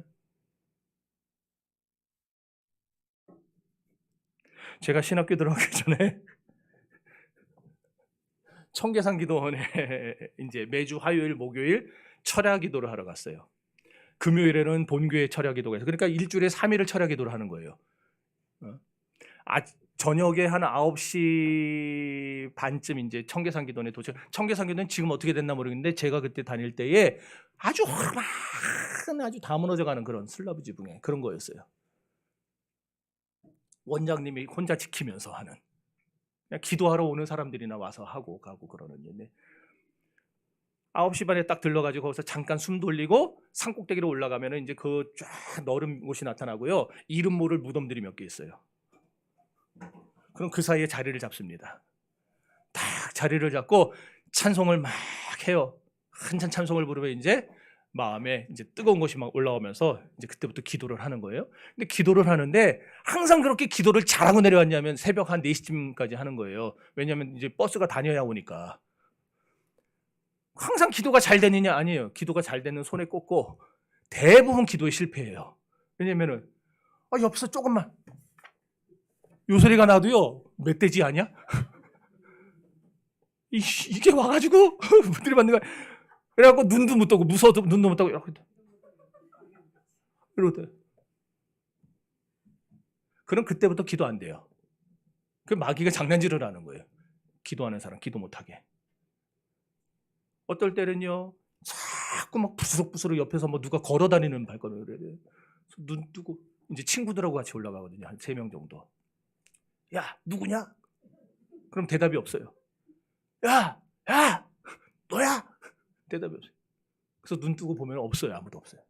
제가 신학교 들어가기 전에 청계산 기도원에 이제 매주 화요일, 목요일 철야 기도를 하러 갔어요. 금요일에는 본교회 철야 기도가 있어요. 그러니까 일주일에 3일을 철야 기도를 하는 거예요. 저녁에 한 9시 반쯤 이제 청계산 기도원에 도착. 청계산 기도는 지금 어떻게 됐나 모르겠는데 제가 그때 다닐 때에 아주 험한 아주 다 무너져가는 그런 슬라브 지붕에 그런 거였어요. 원장님이 혼자 지키면서 하는. 그냥 기도하러 오는 사람들이나 와서 하고 가고 그러는 건데 9시 반에 딱 들러가지고 거기서 잠깐 숨 돌리고 산꼭대기로 올라가면 이제 그 쫙 너른 곳이 나타나고요. 이름 모를 무덤들이 몇 개 있어요. 그럼 그 사이에 자리를 잡습니다. 딱 자리를 잡고 찬송을 막 해요. 한참 찬송을 부르면 이제 마음에 이제 뜨거운 것이 막 올라오면서 이제 그때부터 기도를 하는 거예요. 근데 기도를 하는데 항상 그렇게 기도를 잘하고 내려왔냐면 새벽 한 4시쯤까지 하는 거예요. 왜냐하면 이제 버스가 다녀야 오니까. 항상 기도가 잘 되느냐? 아니에요. 기도가 잘 되는 손에 꽂고 대부분 기도에 실패해요. 왜냐면은 옆에서 조금만 요 소리가 나도요. 멧돼지 아니야? 이게 와가지고 들이받는 거야. 그래갖고 눈도 못 뜨고 무서워도 눈도 못 뜨고 이러거든. 그럼 그때부터 기도 안 돼요. 그 마귀가 장난질을 하는 거예요. 기도하는 사람 기도 못하게. 어떨 때는요 자꾸 막 부스럭부스럭 옆에서 뭐 누가 걸어다니는 발걸음을 그래야 돼. 눈 뜨고 이제 친구들하고 같이 올라가거든요. 한 3명 정도. 야, 누구냐? 그럼 대답이 없어요. 야, 너야? 대답이 없어요. 그래서 눈 뜨고 보면 없어요. 아무도 없어요.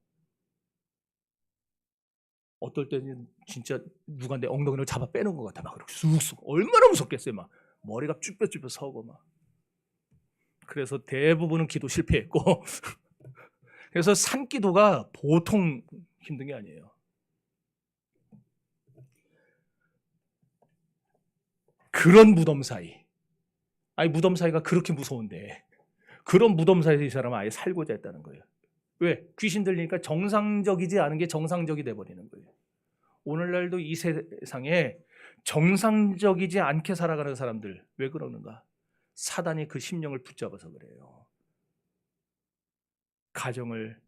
어떨 때는 진짜 누가 내 엉덩이를 잡아 빼는 것 같아. 막 그렇게 쑥쑥. 얼마나 무섭겠어요. 막 머리가 쭈뼛쭈뼛 서고 막. 그래서 대부분은 기도 실패했고 그래서 산기도가 보통 힘든 게 아니에요. 그런 무덤 사이. 아니 무덤 사이가 그렇게 무서운데 그런 무덤 사이에서 이 사람은 아예 살고자 했다는 거예요. 왜? 귀신 들리니까 정상적이지 않은 게 정상적이 돼버리는 거예요. 오늘날도 이 세상에 정상적이지 않게 살아가는 사람들 왜 그러는가? 사단이 그 심령을 붙잡아서 그래요. 가정을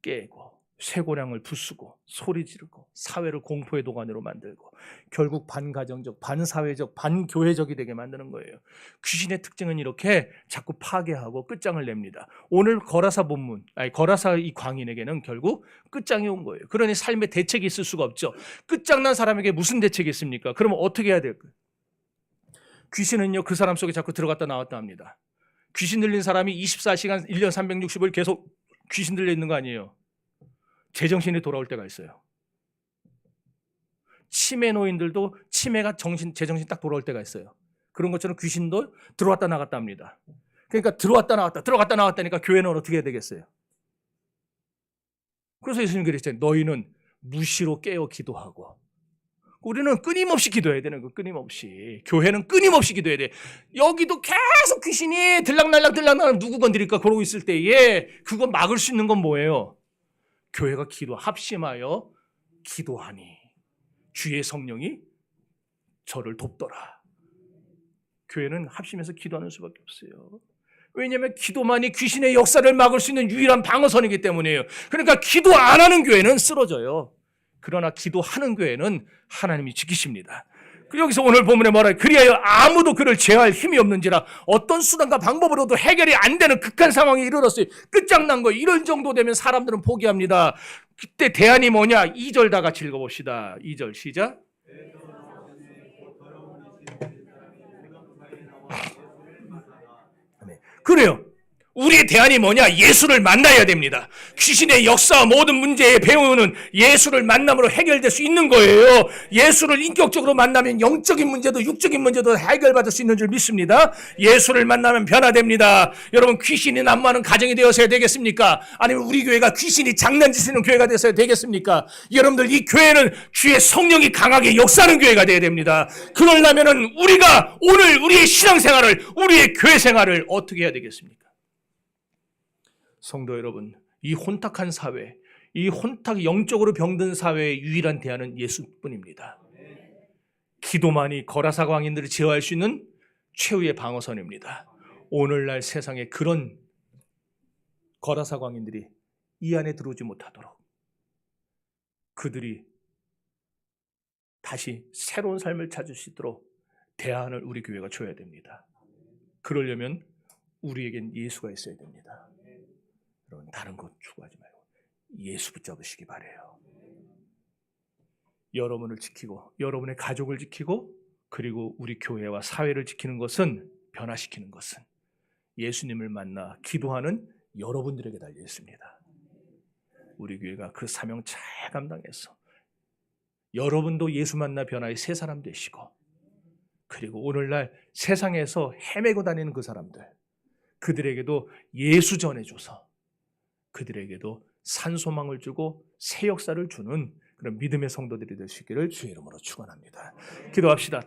깨고 쇠고랑을 부수고 소리 지르고 사회를 공포의 도가니로 만들고 결국 반가정적, 반사회적, 반교회적이 되게 만드는 거예요. 귀신의 특징은 이렇게 자꾸 파괴하고 끝장을 냅니다. 오늘 거라사 본문, 거라사 이 광인에게는 결국 끝장이 온 거예요. 그러니 삶에 대책이 있을 수가 없죠. 끝장난 사람에게 무슨 대책이 있습니까? 그러면 어떻게 해야 될까요? 귀신은요 그 사람 속에 자꾸 들어갔다 나왔다 합니다. 귀신 들린 사람이 24시간 1년 365일 계속 귀신 들려 있는 거 아니에요. 제정신이 돌아올 때가 있어요. 치매 노인들도 치매가 제정신 딱 돌아올 때가 있어요. 그런 것처럼 귀신도 들어왔다 나갔다 합니다. 그러니까 들어왔다 나왔다니까 교회는 어떻게 해야 되겠어요? 그래서 예수님 그랬잖아요. 너희는 무시로 깨어 기도하고. 우리는 끊임없이 기도해야 되는 거, 끊임없이. 교회는 끊임없이 기도해야 돼. 여기도 계속 귀신이 들락날락 누구 건드릴까 그러고 있을 때에 그거 막을 수 있는 건 뭐예요? 교회가 합심하여 기도하니 주의 성령이 저를 돕더라. 교회는 합심해서 기도하는 수밖에 없어요. 왜냐하면 기도만이 귀신의 역사를 막을 수 있는 유일한 방어선이기 때문이에요. 그러니까 기도 안 하는 교회는 쓰러져요. 그러나 기도하는 교회는 하나님이 지키십니다. 여기서 오늘 본문에 뭐라 그리하여 아무도 그를 제어할 힘이 없는지라 어떤 수단과 방법으로도 해결이 안 되는 극한 상황에 이르렀어요. 끝장난 거 이런 정도 되면 사람들은 포기합니다. 그때 대안이 뭐냐? 2절 다 같이 읽어봅시다. 2절 시작. 그래요. 우리의 대안이 뭐냐? 예수를 만나야 됩니다. 귀신의 역사와 모든 문제의 배우는 예수를 만남으로 해결될 수 있는 거예요. 예수를 인격적으로 만나면 영적인 문제도 육적인 문제도 해결받을 수 있는 줄 믿습니다. 예수를 만나면 변화됩니다. 여러분 귀신이 난무하는 가정이 되어서야 되겠습니까? 아니면 우리 교회가 귀신이 장난치는 교회가 되어서야 되겠습니까? 여러분들 이 교회는 주의 성령이 강하게 역사하는 교회가 되어야 됩니다. 그러려면 우리가 오늘 우리의 신앙생활을 우리의 교회 생활을 어떻게 해야 되겠습니까? 성도 여러분, 이 혼탁한 사회, 이 영적으로 병든 사회의 유일한 대안은 예수뿐입니다. 기도만이 거라사 광인들을 제어할 수 있는 최후의 방어선입니다. 오늘날 세상에 그런 거라사 광인들이 이 안에 들어오지 못하도록 그들이 다시 새로운 삶을 찾을 수 있도록 대안을 우리 교회가 줘야 됩니다. 그러려면 우리에겐 예수가 있어야 됩니다. 여러분 다른 것 추구하지 말고 예수 붙잡으시기 바래요. 여러분을 지키고 여러분의 가족을 지키고 그리고 우리 교회와 사회를 지키는 것은 변화시키는 것은 예수님을 만나 기도하는 여러분들에게 달려 있습니다. 우리 교회가 그 사명 잘 감당해서 여러분도 예수 만나 변화의 새 사람 되시고 그리고 오늘날 세상에서 헤매고 다니는 그 사람들 그들에게도 예수 전해줘서 그들에게도 산소망을 주고 새 역사를 주는 그런 믿음의 성도들이 될 수 있기를 주의 이름으로 축원합니다. 기도합시다.